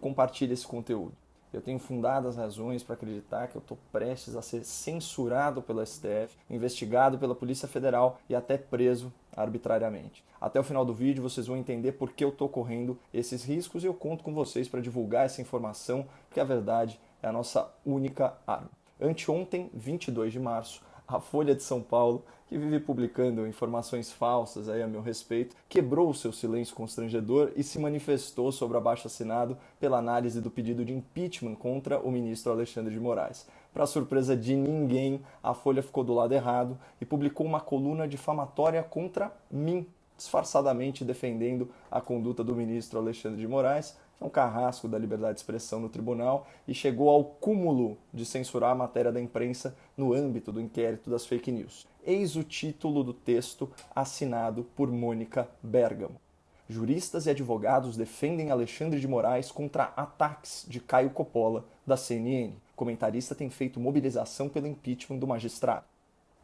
compartilhe esse conteúdo. Eu tenho fundadas razões para acreditar que eu estou prestes a ser censurado pelo STF, investigado pela Polícia Federal e até preso arbitrariamente. Até o final do vídeo vocês vão entender por que eu estou correndo esses riscos e eu conto com vocês para divulgar essa informação, porque a verdade é a nossa única arma. Anteontem, 22 de março, a Folha de São Paulo, que vive publicando informações falsas aí a meu respeito, quebrou o seu silêncio constrangedor e se manifestou sobre o abaixo-assinado pela análise do pedido de impeachment contra o ministro Alexandre de Moraes. Para surpresa de ninguém, a Folha ficou do lado errado e publicou uma coluna difamatória contra mim, disfarçadamente defendendo a conduta do ministro Alexandre de Moraes, que é um carrasco da liberdade de expressão no tribunal, e chegou ao cúmulo de censurar a matéria da imprensa no âmbito do inquérito das fake news. Eis o título do texto assinado por Mônica Bergamo. Juristas e advogados defendem Alexandre de Moraes contra ataques de Caio Coppola, da CNN. Comentarista tem feito mobilização pelo impeachment do magistrado.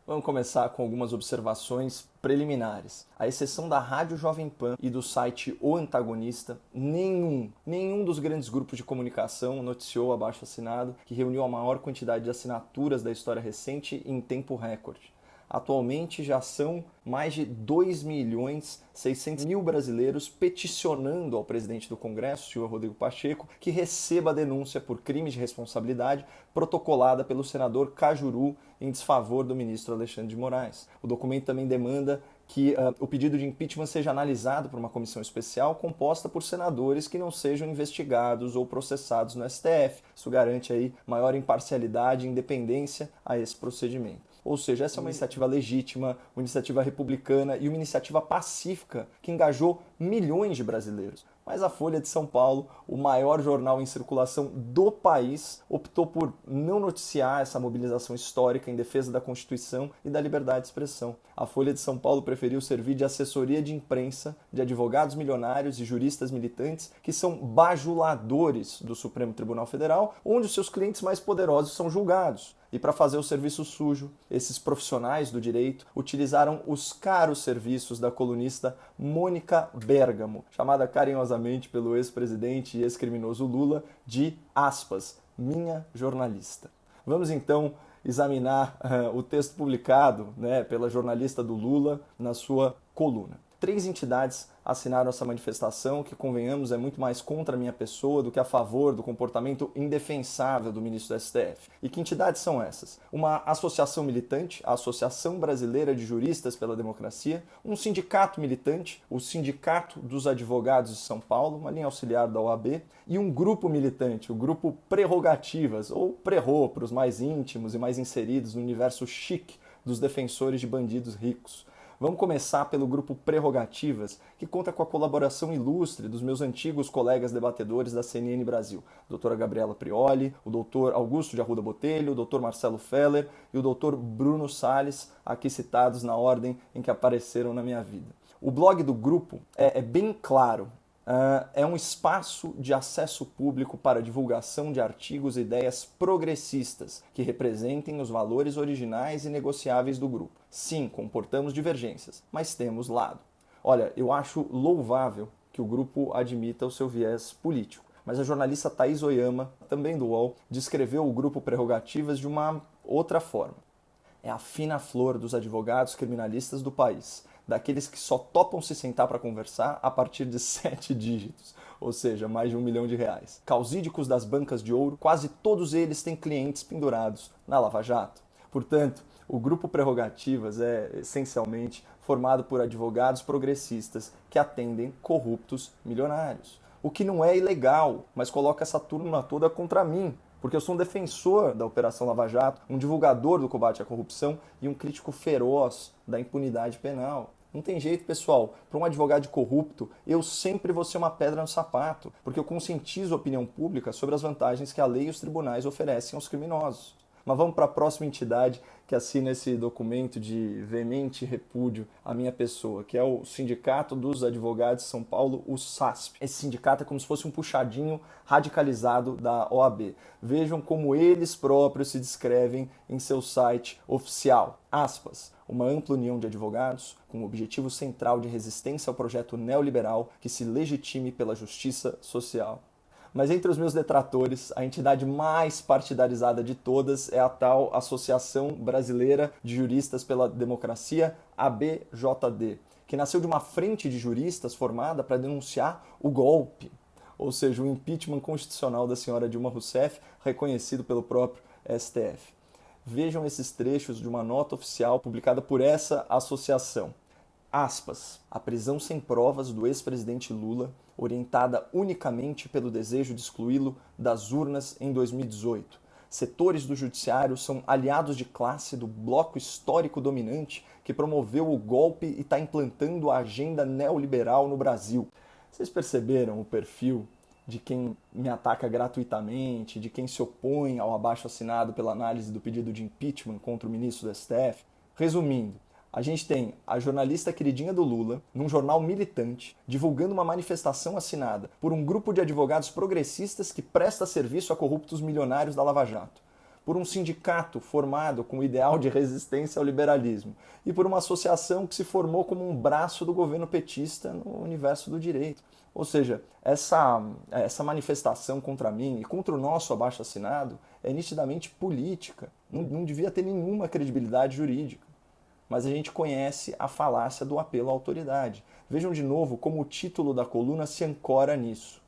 Vamos começar com algumas observações preliminares. À exceção da Rádio Jovem Pan e do site O Antagonista, nenhum dos grandes grupos de comunicação noticiou o abaixo-assinado, que reuniu a maior quantidade de assinaturas da história recente em tempo recorde. Atualmente já são mais de 2.600.000 brasileiros peticionando ao presidente do Congresso, senhor Rodrigo Pacheco, que receba a denúncia por crimes de responsabilidade protocolada pelo senador Cajuru em desfavor do ministro Alexandre de Moraes. O documento também demanda que o pedido de impeachment seja analisado por uma comissão especial composta por senadores que não sejam investigados ou processados no STF. Isso garante aí maior imparcialidade e independência a esse procedimento. Ou seja, essa é uma iniciativa legítima, uma iniciativa republicana e uma iniciativa pacífica que engajou milhões de brasileiros. Mas a Folha de São Paulo, o maior jornal em circulação do país, optou por não noticiar essa mobilização histórica em defesa da Constituição e da liberdade de expressão. A Folha de São Paulo preferiu servir de assessoria de imprensa de advogados milionários e juristas militantes que são bajuladores do Supremo Tribunal Federal, onde os seus clientes mais poderosos são julgados. E para fazer o serviço sujo, esses profissionais do direito utilizaram os caros serviços da colunista Mônica Bergamo, chamada carinhosamente pelo ex-presidente e ex-criminoso Lula de, aspas, minha jornalista. Vamos então examinar o texto publicado pela jornalista do Lula na sua coluna. 3 entidades assinaram essa manifestação, que, convenhamos, é muito mais contra a minha pessoa do que a favor do comportamento indefensável do ministro do STF. E que entidades são essas? Uma associação militante, a Associação Brasileira de Juristas pela Democracia, um sindicato militante, o Sindicato dos Advogados de São Paulo, uma linha auxiliar da OAB, e um grupo militante, o Grupo Prerrogativas, ou Prerro, para os mais íntimos e mais inseridos no universo chique dos defensores de bandidos ricos. Vamos começar pelo grupo Prerrogativas, que conta com a colaboração ilustre dos meus antigos colegas debatedores da CNN Brasil, a doutora Gabriela Prioli, o doutor Augusto de Arruda Botelho, o doutor Marcelo Feller e o doutor Bruno Salles, aqui citados na ordem em que apareceram na minha vida. O blog do grupo é bem claro. É um espaço de acesso público para divulgação de artigos e ideias progressistas que representem os valores originais e negociáveis do grupo. Sim, comportamos divergências, mas temos lado. Olha, eu acho louvável que o grupo admita o seu viés político, mas a jornalista Thaís Oyama, também do UOL, descreveu o grupo Prerrogativas de uma outra forma. É a fina flor dos advogados criminalistas do país, daqueles que só topam se sentar para conversar a partir de 7 dígitos, ou seja, mais de R$1 milhão. Causídicos das bancas de ouro, quase todos eles têm clientes pendurados na Lava Jato. Portanto, o grupo Prerrogativas é essencialmente formado por advogados progressistas que atendem corruptos milionários. O que não é ilegal, mas coloca essa turma toda contra mim, porque eu sou um defensor da Operação Lava Jato, um divulgador do combate à corrupção e um crítico feroz da impunidade penal. Não tem jeito, pessoal. Para um advogado corrupto, eu sempre vou ser uma pedra no sapato, porque eu conscientizo a opinião pública sobre as vantagens que a lei e os tribunais oferecem aos criminosos. Mas vamos para a próxima entidade que assina esse documento de veemente repúdio à minha pessoa, que é o Sindicato dos Advogados de São Paulo, o SASP. Esse sindicato é como se fosse um puxadinho radicalizado da OAB. Vejam como eles próprios se descrevem em seu site oficial. Aspas. Uma ampla união de advogados com o objetivo central de resistência ao projeto neoliberal que se legitime pela justiça social. Mas entre os meus detratores, a entidade mais partidarizada de todas é a tal Associação Brasileira de Juristas pela Democracia, ABJD, que nasceu de uma frente de juristas formada para denunciar o golpe, ou seja, o impeachment constitucional da senhora Dilma Rousseff, reconhecido pelo próprio STF. Vejam esses trechos de uma nota oficial publicada por essa associação. Aspas, a prisão sem provas do ex-presidente Lula, orientada unicamente pelo desejo de excluí-lo das urnas em 2018. Setores do judiciário são aliados de classe do bloco histórico dominante que promoveu o golpe e está implantando a agenda neoliberal no Brasil. Vocês perceberam o perfil de quem me ataca gratuitamente, de quem se opõe ao abaixo-assinado pela análise do pedido de impeachment contra o ministro do STF? Resumindo, a gente tem a jornalista queridinha do Lula, num jornal militante, divulgando uma manifestação assinada por um grupo de advogados progressistas que presta serviço a corruptos milionários da Lava Jato, por um sindicato formado com o ideal de resistência ao liberalismo e por uma associação que se formou como um braço do governo petista no universo do direito. Ou seja, essa manifestação contra mim e contra o nosso abaixo-assinado é nitidamente política, não devia ter nenhuma credibilidade jurídica. Mas a gente conhece a falácia do apelo à autoridade. Vejam de novo como o título da coluna se ancora nisso.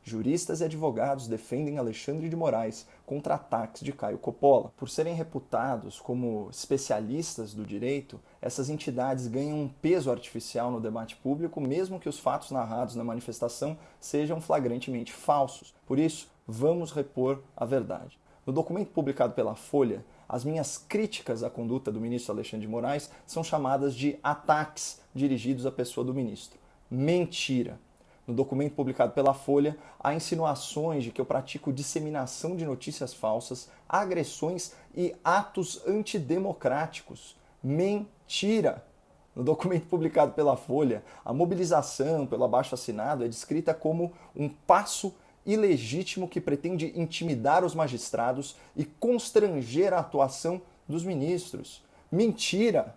Juristas e advogados defendem Alexandre de Moraes contra ataques de Caio Coppola. Por serem reputados como especialistas do direito, essas entidades ganham um peso artificial no debate público, mesmo que os fatos narrados na manifestação sejam flagrantemente falsos. Por isso, vamos repor a verdade. No documento publicado pela Folha, as minhas críticas à conduta do ministro Alexandre de Moraes são chamadas de ataques dirigidos à pessoa do ministro. Mentira! No documento publicado pela Folha, há insinuações de que eu pratico disseminação de notícias falsas, agressões e atos antidemocráticos. Mentira! No documento publicado pela Folha, a mobilização pelo abaixo-assinado é descrita como um passo ilegítimo que pretende intimidar os magistrados e constranger a atuação dos ministros. Mentira!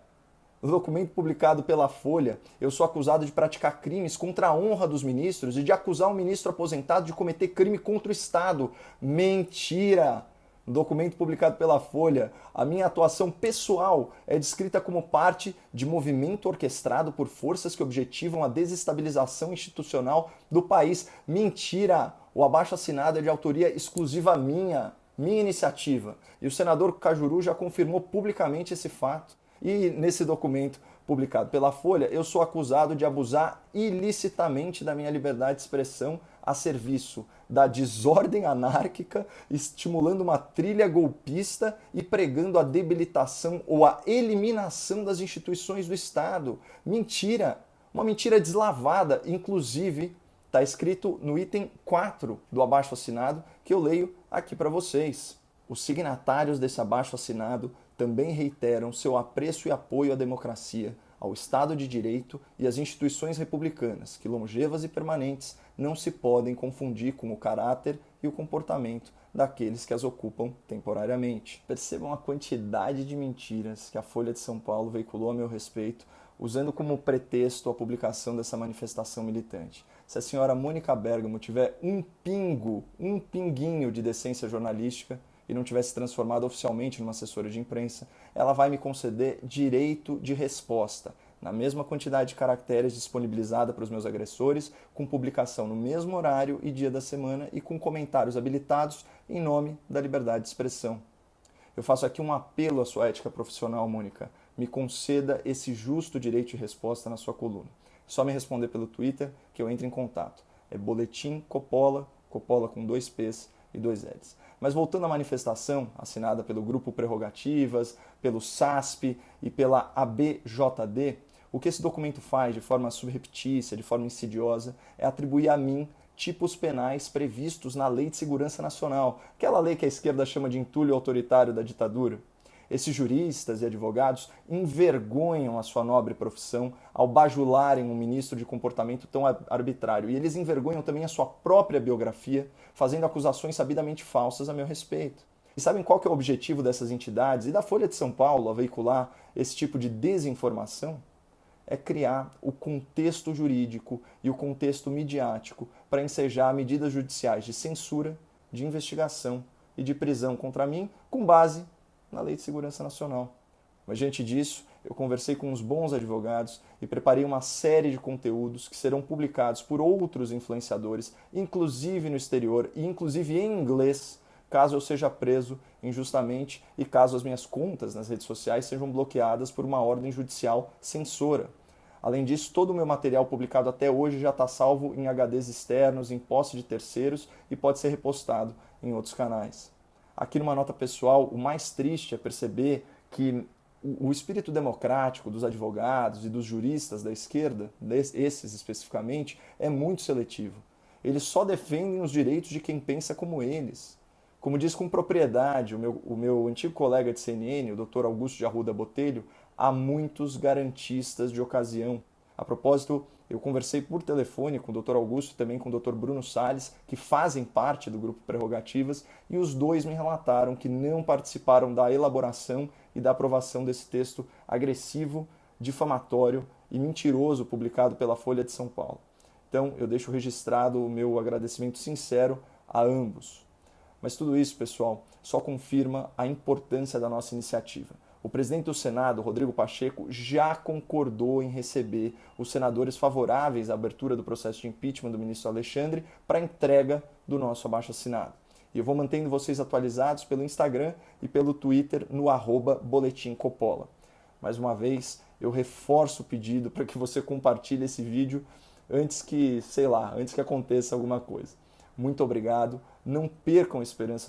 No documento publicado pela Folha, eu sou acusado de praticar crimes contra a honra dos ministros e de acusar um ministro aposentado de cometer crime contra o Estado. Mentira! No documento publicado pela Folha, a minha atuação pessoal é descrita como parte de movimento orquestrado por forças que objetivam a desestabilização institucional do país. Mentira! O abaixo-assinado é de autoria exclusiva minha iniciativa. E o senador Cajuru já confirmou publicamente esse fato. E nesse documento publicado pela Folha, eu sou acusado de abusar ilicitamente da minha liberdade de expressão a serviço da desordem anárquica, estimulando uma trilha golpista e pregando a debilitação ou a eliminação das instituições do Estado. Mentira! Uma mentira deslavada, inclusive está escrito no item 4 do abaixo-assinado, que eu leio aqui para vocês. Os signatários desse abaixo-assinado também reiteram seu apreço e apoio à democracia, ao Estado de Direito e às instituições republicanas, que longevas e permanentes não se podem confundir com o caráter e o comportamento daqueles que as ocupam temporariamente. Percebam a quantidade de mentiras que a Folha de São Paulo veiculou a meu respeito, usando como pretexto a publicação dessa manifestação militante. Se a senhora Mônica Bergamo tiver um pinguinho de decência jornalística, e não tivesse transformado oficialmente numa assessora de imprensa, ela vai me conceder direito de resposta, na mesma quantidade de caracteres disponibilizada para os meus agressores, com publicação no mesmo horário e dia da semana e com comentários habilitados em nome da liberdade de expressão. Eu faço aqui um apelo à sua ética profissional, Mônica. Me conceda esse justo direito de resposta na sua coluna. É só me responder pelo Twitter que eu entro em contato. É Boletim Coppola, Coppola com 2 P's e 2 L's. Mas voltando à manifestação, assinada pelo Grupo Prerrogativas, pelo SASP e pela ABJD, o que esse documento faz de forma subreptícia, de forma insidiosa, é atribuir a mim tipos penais previstos na Lei de Segurança Nacional, aquela lei que a esquerda chama de entulho autoritário da ditadura. Esses juristas e advogados envergonham a sua nobre profissão ao bajularem um ministro de comportamento tão arbitrário. E eles envergonham também a sua própria biografia, fazendo acusações sabidamente falsas a meu respeito. E sabem qual que é o objetivo dessas entidades e da Folha de São Paulo a veicular esse tipo de desinformação? É criar o contexto jurídico e o contexto midiático para ensejar medidas judiciais de censura, de investigação e de prisão contra mim, com base na Lei de Segurança Nacional. Mas diante disso, eu conversei com uns bons advogados e preparei uma série de conteúdos que serão publicados por outros influenciadores, inclusive no exterior e inclusive em inglês, caso eu seja preso injustamente e caso as minhas contas nas redes sociais sejam bloqueadas por uma ordem judicial censora. Além disso, todo o meu material publicado até hoje já está salvo em HDs externos, em posse de terceiros e pode ser repostado em outros canais. Aqui numa nota pessoal, o mais triste é perceber que o espírito democrático dos advogados e dos juristas da esquerda, esses especificamente, é muito seletivo. Eles só defendem os direitos de quem pensa como eles. Como diz com propriedade o meu antigo colega de CNN, o Dr. Augusto de Arruda Botelho, há muitos garantistas de ocasião. A propósito, eu conversei por telefone com o Dr. Augusto e também com o Dr. Bruno Salles, que fazem parte do grupo Prerrogativas, e os dois me relataram que não participaram da elaboração e da aprovação desse texto agressivo, difamatório e mentiroso publicado pela Folha de São Paulo. Então, eu deixo registrado o meu agradecimento sincero a ambos. Mas tudo isso, pessoal, só confirma a importância da nossa iniciativa. O presidente do Senado, Rodrigo Pacheco, já concordou em receber os senadores favoráveis à abertura do processo de impeachment do ministro Alexandre para a entrega do nosso abaixo-assinado. E eu vou mantendo vocês atualizados pelo Instagram e pelo Twitter no @Boletim Coppola. Mais uma vez, eu reforço o pedido para que você compartilhe esse vídeo antes que aconteça alguma coisa. Muito obrigado. Não percam a esperança